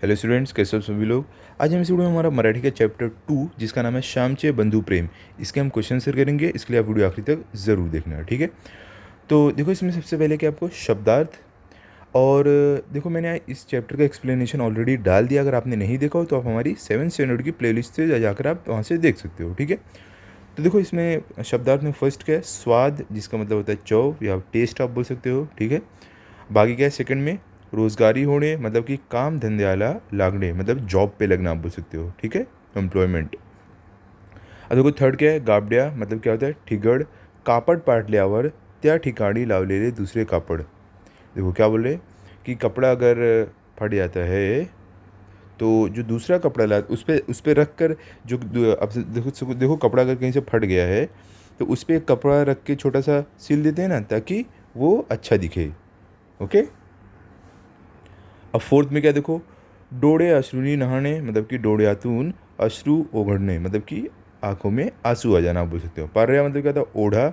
Hello students, कैसे हो सभी लोग। आज हम इस वीडियो में हमारा मराठी का चैप्टर 2 जिसका नाम है श्यामचे बंधु प्रेम, इसके हम क्वेश्चन आंसर करेंगे। इसके लिए आप वीडियो आखिरी तक ज़रूर देखना, ठीक है। तो देखो, इसमें सबसे पहले कि आपको शब्दार्थ और देखो, मैंने इस चैप्टर का एक्सप्लेनेशन ऑलरेडी डाल दिया। अगर आपने नहीं देखा हो तो आप हमारी 7th स्टैंडर्ड की प्लेलिस्ट से जाकर आप वहाँ से देख सकते हो, ठीक है। तो देखो, इसमें शब्दार्थ में फर्स्ट क्या है, स्वाद, जिसका मतलब होता है चौ या टेस्ट आप बोल सकते हो, ठीक है। बाकी क्या है सेकंड में, रोजगारी होणे मतलब कि काम धंद्याला लागणे, मतलब जॉब पे लगना आप बोल सकते हो, ठीक है, एम्प्लॉयमेंट। अब देखो थर्ड क्या है, गाबड्या मतलब क्या होता है ठिगड, कापड पाटल्यावर त्या ठिकाणी लावलेले दूसरे कापड। देखो क्या बोल रहे कि कपड़ा अगर फट जाता है तो जो दूसरा कपड़ा ला उस पे रख कर जो अब देखो कपड़ा अगर कहीं से फट गया है तो उस पर कपड़ा रख के छोटा सा सिल देते हैं ना, ताकि वो अच्छा दिखे। ओके। अब फोर्थ में क्या देखो, डोळे अश्रुनी नहाणे मतलब कि डोळ्यातून अश्रू ओघळणे मतलब कि आंखों में आंसू आ जाना आप बोल सकते हो। पार्या मतलब क्या था, ओढ़ा।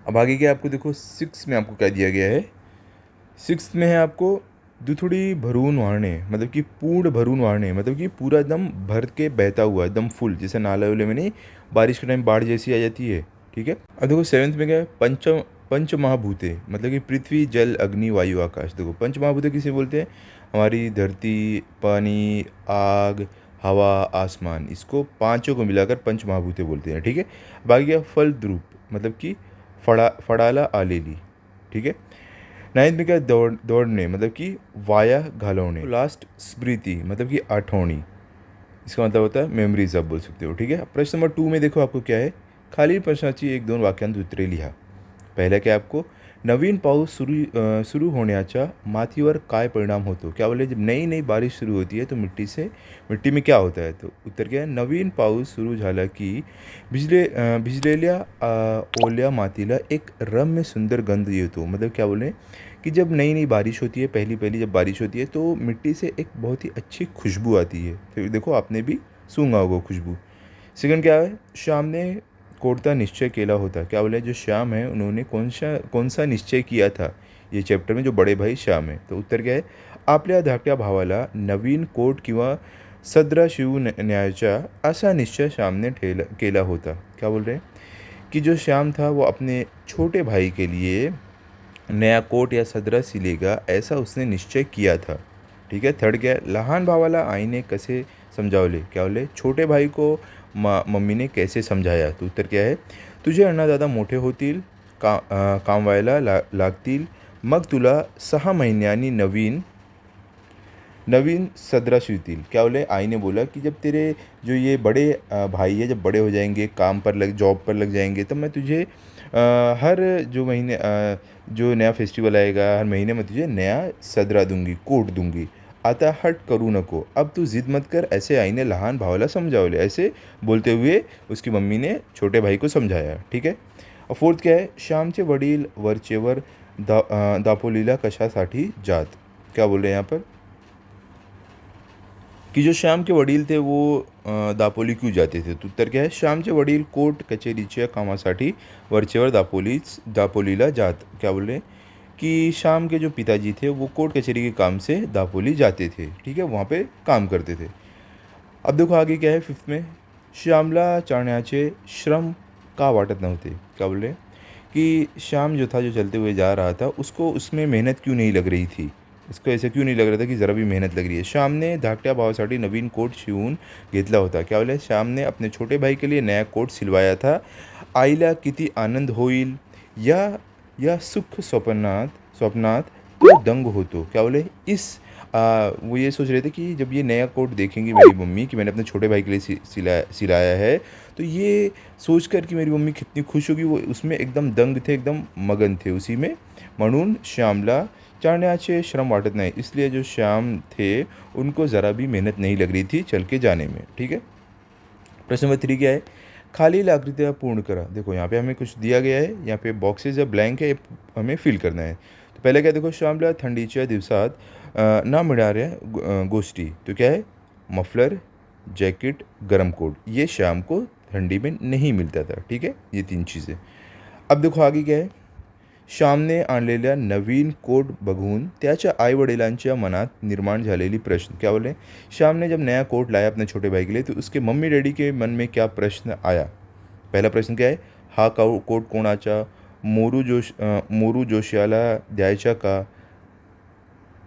अब आगे क्या आपको देखो, सिक्स में आपको क्या दिया गया है, सिक्स में है आपको दुथड़ी भरून वाहने मतलब कि पूर्ण भरून वाहने मतलब कि पूरा एकदम भर के बहता हुआ, एकदम फुल, जैसे नाले वाले में नहीं बारिश के टाइम बाढ़ जैसी आ जाती है, ठीक है। अब देखो सेवन्थ में क्या है, पंच महाभूते मतलब कि पृथ्वी जल अग्नि वायु आकाश। देखो पंच महाभूते किसे बोलते हैं, हमारी धरती, पानी, आग, हवा, आसमान, इसको पांचों को मिलाकर पंच महाभूते बोलते हैं, ठीक है। बाकी क्या, फल द्रुप मतलब कि फड़ाला आलेली, ठीक है। नाइन्थ में क्या, दौड़ने मतलब कि वाया घालवणे। लास्ट स्मृति मतलब कि आठवणी, इसका मतलब होता है मेमरीज आप बोल सकते हो, ठीक है। प्रश्न नंबर 2 में देखो आपको क्या है, खालील प्रश्नाची 1-2 वाक्यांत उत्तरे लिहा। पहला क्या आपको, नवीन पाऊस सुरू होण्याचा मातीवर काय परिणाम होतो। क्या बोले, जब नई नई बारिश शुरू होती है तो मिट्टी में क्या होता है। तो उत्तर क्या है, नवीन पाऊस सुरू झाला की भिजलेल्या ओल्या मातीला एक रम्य सुंदर गंध येतो। मतलब क्या बोले कि जब नई नई बारिश होती है, पहली पहली जब बारिश होती है तो मिट्टी से एक बहुत ही अच्छी खुशबू आती है। तो देखो आपने भी सूंघा होगा खुशबू। सेकंड क्या है, श्याम ने कोणता निश्चय केला होता। क्या बोले, जो श्याम है उन्होंने कौन सा निश्चय किया था ये चैप्टर में, जो बड़े भाई श्याम है। तो उत्तर क्या है, आपल्या धाकट्या भावाला नवीन कोट किंवा सदरा शिवू न्यायचा असा निश्चय श्याम ने केला होता। क्या बोल रहे हैं कि जो श्याम था वो अपने छोटे भाई के लिए नया कोट या सदरा सिलेगा, ऐसा उसने निश्चय किया था, ठीक है। थर्ड क्या है, लहान भावाला आईने कसे समजावले। क्या बोले, छोटे भाई को मम्मी ने कैसे समझाया। तो उत्तर क्या है, तुझे अन्नदाता मोठे होतील, कामवायला लागतील, मग तुला 6 महिन्यांनी नवीन नवीन सदरा शिवतील। क्या बोले, आई ने बोला कि जब तेरे जो ये बड़े भाई है जब बड़े हो जाएंगे, काम पर जॉब पर लग जाएंगे, तब मैं तुझे हर जो महीने जो नया फेस्टिवल आएगा हर महीने मैं तुझे नया सदरा दूंगी, कोट दूंगी। आता हट करू नको, अब तू जिद मत कर, ऐसे आई ने लहान भावाला समझावले। ऐसे बोलते हुए उसकी मम्मी ने छोटे भाई को समझाया, ठीक है। और फोर्थ क्या है, श्यामचे वडील वरचेवर दापोलीला कशासाठी जात। क्या बोल रहे हैं यहाँ पर कि जो श्याम के वडील थे वो दापोली क्यों जाते थे। तो उत्तर क्या है, श्यामचे वडील कोर्ट कचेरीच्या कामासाठी वरचेवर दापोलीला जात। क्या बोल रहे हैं कि श्याम के जो पिताजी थे वो कोर्ट कचेरी के काम से दापोली जाते थे, ठीक है, वहाँ पे काम करते थे। अब देखो आगे क्या है फिफ्थ में, श्यामला चाण्याचे श्रम का वाटत नव्हते। क्या बोल रहे हैं कि श्याम जो था, जो चलते हुए जा रहा था, उसको उसमें मेहनत क्यों नहीं लग रही थी, इसको ऐसे क्यों नहीं लग रहा था कि ज़रा भी मेहनत लग रही है। श्याम ने धाकट्या भावासाठी नवीन कोट शिवून घेतला होता। क्या बोले, श्याम ने अपने छोटे भाई के लिए नया कोट सिलवाया था। आईला किती आनंद होईल या सुख स्वप्नात तो दंग होतो। क्या बोले, वो ये सोच रहे थे कि जब ये नया कोट देखेंगी मेरी मम्मी कि मैंने अपने छोटे भाई के लिए सिलाया है, तो ये सोच कर कि मेरी मम्मी कितनी खुश होगी, वो उसमें एकदम दंग थे, एकदम मगन थे उसी में। म्हणून श्यामला चाण्याचे श्रम वाटत नहीं, इसलिए जो श्याम थे उनको ज़रा भी मेहनत नहीं लग रही थी चल के जाने में, ठीक है। प्रश्न नंबर 3 क्या है, खाली आकृतियाँ पूर्ण करा। देखो यहाँ पे हमें कुछ दिया गया है, यहाँ पे बॉक्सेस या ब्लैंक है, हमें फिल करना है। तो पहले क्या देखो, श्यामला थंडीच्या दिवसात ना मिळणाऱ्या गोष्टी। तो क्या है, मफलर, जैकेट, गर्म कोट, ये शाम को ठंडी में नहीं मिलता था, ठीक है, ये 3 चीज़ें। अब देखो आगे क्या है, श्यामने आणलेल्या नवीन कोट बघून त्याच्या आईवडिलांच्या मनात निर्माण झालेली प्रश्न। क्या बोले? श्याम ने जब नया कोट लाया अपने छोटे भाई के लिए तो उसके मम्मी डैडी के मन में क्या प्रश्न आया? पहला प्रश्न क्या है? हा कोट कोणाचा? मोरू जोशियाला द्यायचा का?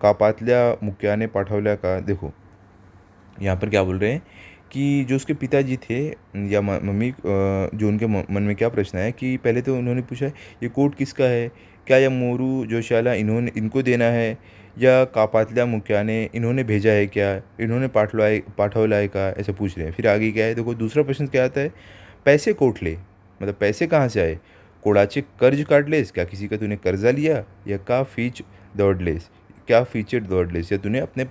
कापातल्या मुक्याने पाठवल्या का? देखो यहाँ पर क्या बोल रहे हैं कि जो उसके पिताजी थे या मम्मी, जो उनके मन में क्या प्रश्न है कि पहले तो उन्होंने पूछा ये कोट किसका है, क्या यह मोरू जोशाला इनको देना है या कापातल्या मुक्याने इन्होंने भेजा है, क्या इन्होंने पाठवला है का, ऐसा पूछ रहे हैं। फिर आगे क्या है देखो, दूसरा प्रश्न क्या आता है? पैसे कोठले, मतलब पैसे कहाँ से आए? कोडाचे कर्ज काढलेस, क्या किसी का तूने कर्जा लिया, या का फीच दौड़लेस, क्या फीचर दौड़लेस, या तूने अपने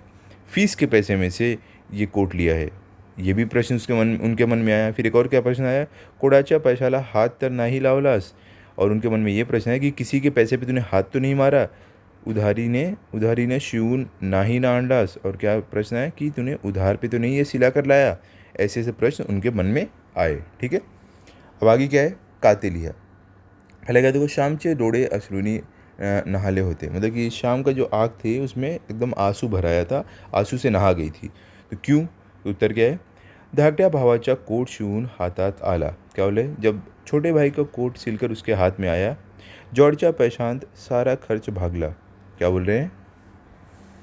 फीस के पैसे में से ये कोट लिया है। ये भी प्रश्न उनके मन में आया। फिर एक और क्या प्रश्न आया? कोडाच्या पैशाला हाथ तर नाही लावलास, और उनके मन में ये प्रश्न है कि किसी के पैसे पे तूने हाथ तो नहीं मारा। उधारीने शिवून नाही ना आणलास, और क्या प्रश्न है कि तूने उधार पे तो नहीं ये सिला कर लाया। ऐसे ऐसे प्रश्न उनके मन में आए। ठीक है, अब आगे क्या है? काते लिया। पहले क्या देखो, श्यामचे डोळे अश्रुनी नहाले होते, मतलब कि शाम का जो आँख थी उसमें एकदम आंसू भराया था, आंसू से नहा गई थी। तो क्यों? तो उत्तर क्या है? धाकट्या भावाचा कोट शिवून हातात आला। क्या बोले? जब छोटे भाई का कोट सिलकर उसके हाथ में आया, जॉर्जच्या पैशांत सारा खर्च भागला। क्या बोल रहे हैं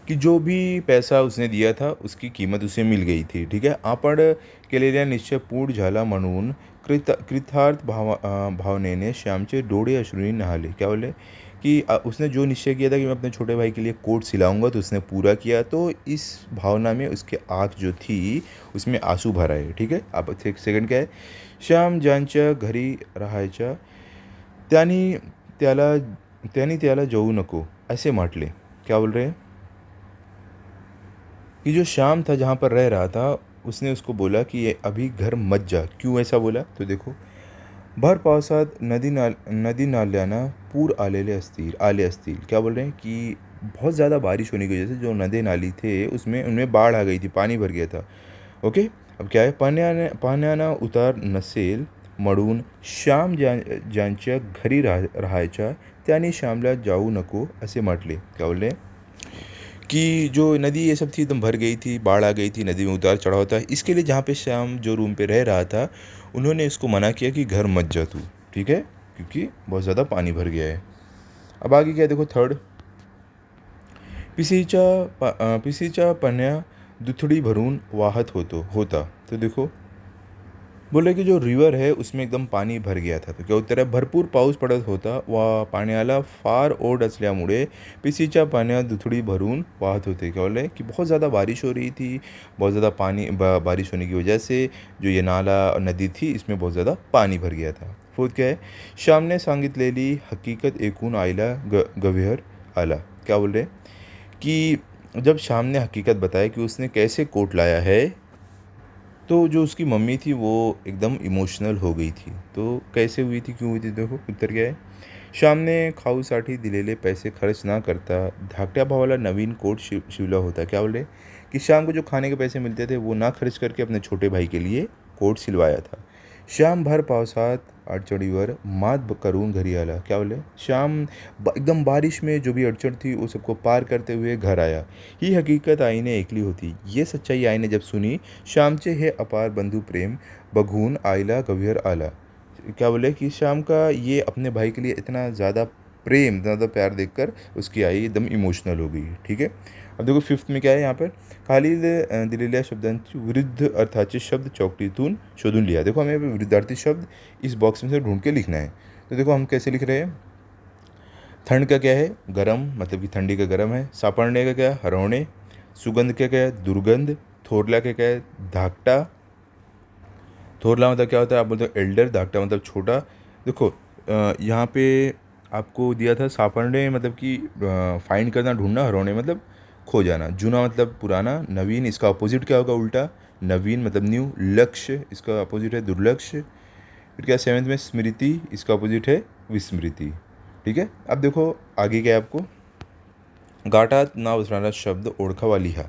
कि जो भी पैसा उसने दिया था उसकी कीमत उसे मिल गई थी। ठीक है, आपण केलेल्या निश्चय पूर्ण झाला म्हणून कृतार्थ भावनेने श्यामचे डोळे अश्रुनी नहाले। क्या बोले कि उसने जो निश्चय किया था कि मैं अपने छोटे भाई के लिए कोट सिलाऊंगा तो उसने पूरा किया, तो इस भावना में उसके आँख जो थी उसमें आंसू भर आए। ठीक है, अब सेकंड क्या है? श्याम ज्यांच्या घरी राहायच्या त्यांनी त्याला जाऊ नको ऐसे म्हटले। क्या बोल रहे हैं कि जो श्याम था जहाँ पर रह रहा था उसने उसको बोला कि ये अभी घर मत जा। क्यों ऐसा बोला? तो देखो, भर पावसात नदी नाल्यांना पूर आले असतील। क्या बोल रहे हैं कि बहुत ज़्यादा बारिश होने की वजह से जो नदी नाली थे उसमें उनमें बाढ़ आ गई थी, पानी भर गया था। ओके, अब क्या है? पाण्याना उतार नसेल म्हणून श्याम ज्यांच्या घरी राहायच्या त्यांनी श्यामला जाऊ नको असे म्हटले। क्या बोल रहे हैं कि जो नदी ये सब थी एकदम भर गई थी, बाढ़ आ गई थी, नदी में उतार चढ़ाव था, इसके लिए जहाँ पे श्याम जो रूम पे रह रहा था उन्होंने इसको मना किया कि घर मत जा तू। ठीक है, क्योंकि बहुत ज़्यादा पानी भर गया है। अब आगे क्या देखो, थर्ड, पिसीच्या पन्या दुथडी भरून वाहत होता। तो देखो बोले कि जो रिवर है उसमें एकदम पानी भर गया था। तो क्या उत्तर है? भरपूर पाऊस पडत होता व पाण्याला फार ओढ असल्यामुळे पिसीच्या पाण्यात दुथडी भरून वाहत होते। क्या बोले कि बहुत ज़्यादा बारिश हो रही थी, बहुत ज़्यादा बारिश होने की वजह से जो ये नाला और नदी थी इसमें बहुत ज़्यादा पानी भर गया था। फोर्थ क्या है? श्यामने सांगितलेली हकीकत ऐकून आईला गवेहर आला। क्या बोल रहे कि जब श्याम ने हकीकत बताया कि उसने कैसे कोट लाया है, तो जो उसकी मम्मी थी वो एकदम इमोशनल हो गई थी। तो कैसे हुई थी, क्यों हुई थी? देखो उत्तर क्या है? श्याम ने खाऊसाठी दिलेले पैसे खर्च ना करता धाकट्या भावाला नवीन कोट शिवला होता। क्या बोले कि श्याम को जो खाने के पैसे मिलते थे वो ना खर्च करके अपने छोटे भाई के लिए कोट सिलवाया था। श्याम भर पावसात अडचणीवर मात करून घरी आला। क्या बोले? श्याम एकदम बारिश में जो भी अड़चन थी वो सबको पार करते हुए घर आया। ही हकीकत आईने ऐकली होती। ये सच्चाई आईने जब सुनी, श्यामचे हे अपार बंधु प्रेम बघून आईला गंभीर आला। क्या बोले कि श्याम का ये अपने भाई के लिए इतना ज़्यादा प्रेम, ज़्यादा प्यार देखकर उसकी आई एकदम इमोशनल हो गई। ठीक है, अब देखो फिफ्थ में क्या है यहाँ पर? खाली दिलेल्या शब्दांची विरुद्ध अर्थाचे शब्द चौकटीतून शोधून लिया। देखो हमें विरुद्धार्थी शब्द इस बॉक्स में से ढूंढ के लिखना है। तो देखो हम कैसे लिख रहे हैं? ठंड का क्या है? गरम, मतलब कि ठंडी का गरम है। सापडणे का क्या है? हरवणे। सुगंध का क्या है? दुर्गंध। थोरला का क्या है? धाकटा। थोरला मतलब क्या होता है? आप बोलते हो एल्डर, धाकटा मतलब छोटा। देखो यहाँ पे आपको दिया था सापडणे मतलब कि फाइंड करना, ढूंढना। हरवणे मतलब खो जाना। जूना मतलब पुराना। नवीन, इसका अपोजिट क्या होगा? उल्टा। नवीन मतलब न्यू। लक्ष्य, इसका अपोजिट है दुर्लक्ष्य। फिर क्या सेवन्थ में? स्मृति, इसका अपोजिट है विस्मृति। ठीक है, अब देखो आगे क्या है आपको? गाठात ना बसणारा शब्द ओळखावा लिहा।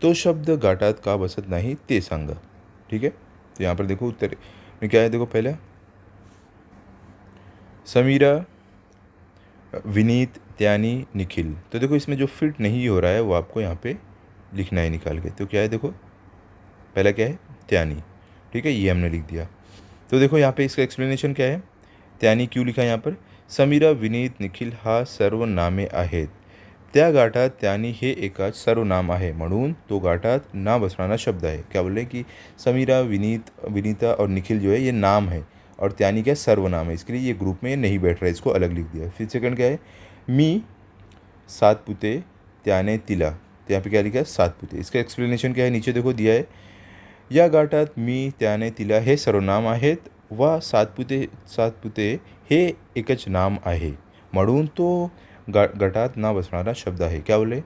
तो शब्द गाठात का बसत नाही ते सांगा। ठीक है, तो यहाँ पर देखो उत्तर में क्या है? देखो पहले समीरा विनीत, त्यानी, निखिल। तो देखो इसमें जो फिट नहीं हो रहा है वो आपको यहाँ पे लिखना है निकाल के। तो क्या है, देखो पहला क्या है, त्यानी, ठीक है, ये हमने लिख दिया। तो देखो यहाँ पे इसका एक्सप्लेनेशन क्या है, त्यानी क्यों लिखा है यहाँ पर, समीरा, विनीत, निखिल हा सर्वनामे आहेत, त्या गाठात त्यानी हे एकाच सर्वनाम आहे, म्हणून तो गाठात ना बसणारा शब्द है। क्या बोल रहे हैं कि समीरा, विनीत, विनीता और निखिल जो है ये नाम है और त्यानी क्या सर्वनाम है, इसके लिए ये ग्रुप में नहीं बैठ रहा है, इसको अलग लिख दिया। फिर सेकंड क्या है, मी सातपुते त्याने तिला, तो यहाँ पे क्या लिखा है, सातपुते। इसका एक्सप्लेनेशन क्या है, नीचे देखो दिया है, या गाठात मी, त्याने, तिला हे सर्वनाम आहेत व सातपुते हे एकच नाम आहे, म्हणून तो गटात ना बसणारा शब्द आहे। क्या बोले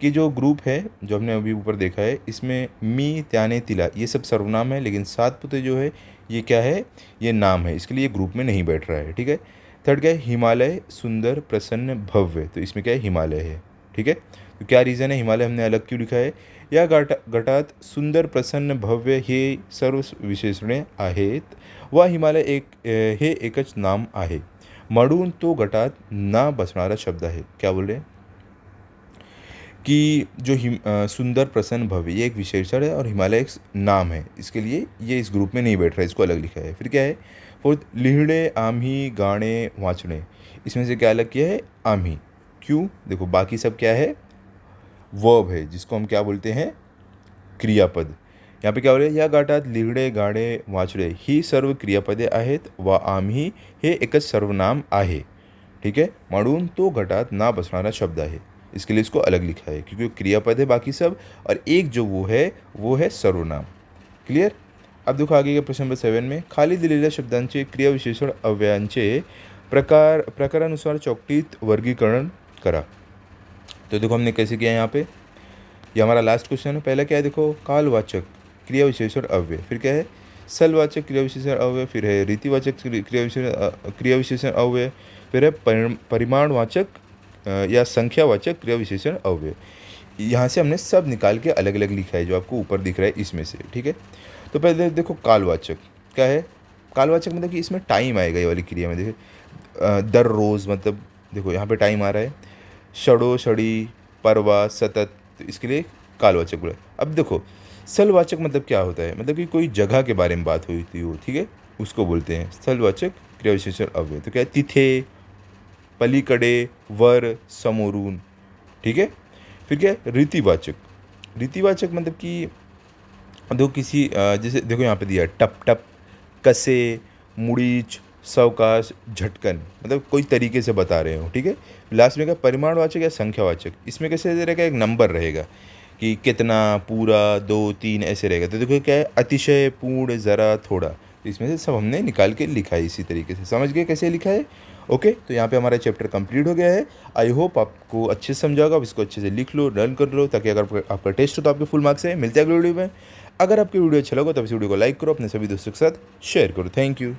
कि जो ग्रुप है जो हमने अभी ऊपर देखा है, इसमें मी, त्याने, तिला ये सब सर्वनाम है, लेकिन सातपुते जो है ये क्या है, ये नाम है, इसके लिए ग्रुप में नहीं बैठ रहा है, ठीक है। थर्ड क्या है, हिमालय, सुंदर, प्रसन्न, भव्य, तो इसमें क्या है, हिमालय है, ठीक है। तो क्या रीज़न है, हिमालय हमने अलग क्यों लिखा है, या गटात सुंदर, प्रसन्न, भव्य हे सर्व विशेषणे आहेत व हिमालय हे एकच नाम आहे, म्हणून तो गटात ना बसणारा शब्द आहे। क्या बोल रहे हैं कि जो सुंदर, प्रसन्न, भव्य ये एक विशेषण है और हिमालय एक नाम है, इसके लिए ये इस ग्रुप में नहीं बैठ रहा है, इसको अलग लिखा है। फिर क्या है, फोर्थ, लिहणे, आम्ही, गाणे, वाचणे, इसमें से क्या अलग किया है, आम्ही, क्यों, देखो बाकी सब क्या है, वर्ब है, जिसको हम क्या बोलते हैं, क्रियापद। यहाँ पे क्या हो रहा है, या गाठात लिहणे, गाणे, वाचणे ही सर्व क्रियापदे आहेत व आम्ही हे एकच सर्वनाम आहे, ठीक है, म्हणून तो गटात ना बसणारा शब्द आहे, इसके लिए इसको अलग लिखा है क्योंकि क्रियापद है बाकी सब और एक जो वो है सर्वनाम। क्लियर। अब देखो आगे के प्रश्न नंबर 7 में, खाली दिलेल्या शब्दांचे क्रियाविशेषण अव्ययांचे प्रकारानुसार चौकटीत वर्गीकरण करा। तो देखो हमने कैसे किया यहाँ पे, ये हमारा लास्ट क्वेश्चन है। पहला क्या है, देखो कालवाचक क्रियाविशेषण अव्यय, फिर क्या है, सलवाचक क्रियाविशेषण अव्यय, फिर है रीतिवाचक क्रियाविशेषण अव्यय, फिर है परिमाणवाचक या संख्यावाचक क्रियाविशेषण अव्यय। यहाँ से हमने सब निकाल के अलग अलग लिखा है जो आपको ऊपर दिख रहा है इसमें से, ठीक है। तो पहले देखो कालवाचक क्या है, कालवाचक मतलब कि इसमें टाइम आएगा, ये वाली क्रिया में देखो दर रोज़, मतलब देखो यहाँ पे टाइम आ रहा है, षडो, षडी, परवा, सतत, तो इसके लिए कालवाचक बोला। अब देखो स्थलवाचक मतलब क्या होता है, मतलब कि कोई जगह के बारे में बात हुई थी वो, ठीक है, उसको बोलते हैं स्थलवाचक क्रियाविशेषण अव्यय। तो क्या है, तिथे, पलीकडे, वर, समोरून, ठीक है। फिर क्या है, रीतिवाचक, रीतिवाचक मतलब कि देखो किसी जैसे देखो यहाँ पे दिया टप टप, कसे, मुड़ीच, सावकाश, झटकन, मतलब कोई तरीके से बता रहे हो, ठीक है। लास्ट में क्या, परिमाणवाचक या संख्यावाचक, इसमें कैसे रहेगा, एक नंबर रहेगा कि कितना, पूरा, 2, 3 ऐसे रहेगा। तो देखो क्या है, अतिशय, पूर्ण, ज़रा, थोड़ा, तो इसमें से सब हमने निकाल के लिखा है इसी तरीके से। समझ गए कैसे लिखा है, ओके। तो यहाँ पे हमारा चैप्टर कंप्लीट हो गया है। आई होप आपको अच्छे से समझा होगा, इसको अच्छे से लिख लो, लर्न कर लो, ताकि अगर आपका टेस्ट हो तो आपके फुल मार्क्स है। मिलते हैं अगले वीडियो में। अगर आपकी वीडियो अच्छा लगा तो इस वीडियो को लाइक करो, अपने सभी दोस्तों के साथ शेयर करो। Thank you.